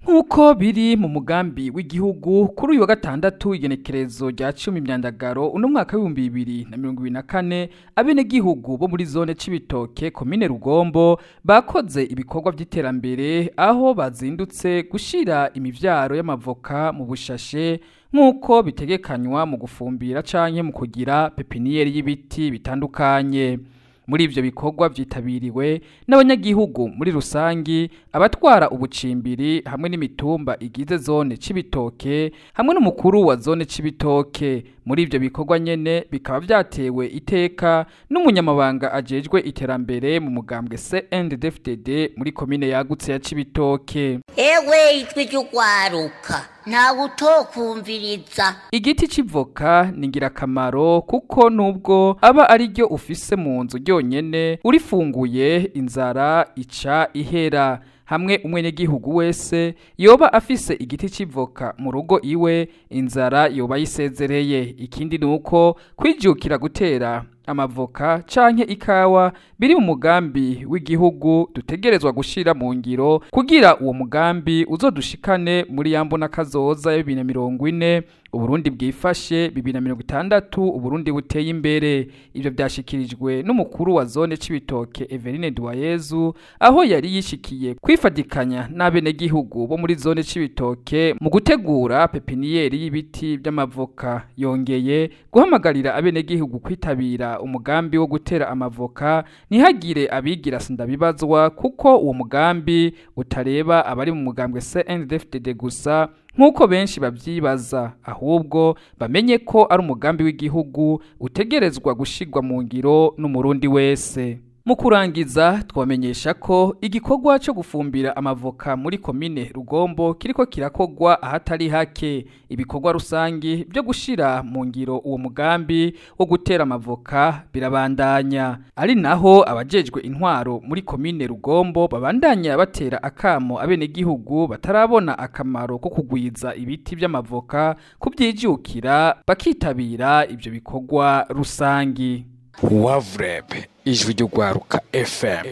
Nk'uko biri mu mugambi w'igihugu kuri uyu wa gatandatu igenekerezo rya 10 Myandagaro uno mwaka wa 2024 abenegihugu bo muri zone Cibitoke komine Rugombo bakoze ibikorwa vy'iterambere aho bazindutse gushira imivyaro y'amavoka mu bushashe nk'uko bitegekanywa mu gufumbira canke mu kugira pepiniere y'ibiti bitandukanye. Muri ivyo bikorwa vyitabiriwe n'abanyagihugu muri rusangi, abatwara ubucimbiri hamwe n'imitumba igize zone Cibitoke hamwe n'umukuru wa zone Cibitoke. Muri ivyo bikorwa nyene bikaba vyatewe iteka n'umunyamabanga ajejwe iterambere mu mugambwe CNDD-FDD muri komine yagutse ya Cibitoke. Ewe itwi ry'ugwaruka ntawe utokumviriza. Igiti civoka ni ngirakamaro kuko nubwo aba ari ryo ufise mu nzu ryonyene urifunguye inzara ica ihera. Hamwe umwenegihugu wese yoba afise igiti civoka mu rugo iwe inzara yoba yisezereye. Ikindi nuko kwijukira gutera amavoka canke ikawa biri mu mugambi w'igihugu dutegerezwa gushira mu ngiro kugira uwo mugambi uzodushikane muri yambona kazoza ya 2040 Uburundi bwifashe 2060 Uburundi buteye imbere. Ivyo byashikirijwe n'umukuru wa zone Cibitoke Eveline Duwayezu aho yari yishikiye kwifadikanya n'abenegihugu bo muri zone Cibitoke mu gutegura pepiniere y'ibiti by'amavoka. Yongeye guhamagarira abenegihugu kwitabira umugambi wo gutera amavoka ntihagire abigira sindabibazwa kuko uwo mugambi utareba abari mu mugambwe CNDD-FDD gusa nk'uko benshi bavyibaza, ahubwo bamenye ko ari umugambi w'igihugu utegerezwa gushirwa mu ngiro n'umurundi wese. Mu kurangiza twamenyesha ko igikorwa cyo gufumbira amavoka muri komine Rugombo kiriko kirakogwa ahatari hake. Ibikorwa rusangi byo gushira mu ngiro uwo mugambi wo gutera amavoka birabandanya, ari naho abajejwe intwaro muri komine Rugombo babandanya batera akamo abenegihugu batarabona akamaro ko kugwiza ibiti by'amavoka kubyijukira bakitabira ivyo bikorwa rusangi. Wavreb ijwi ry'ugwaruka FM.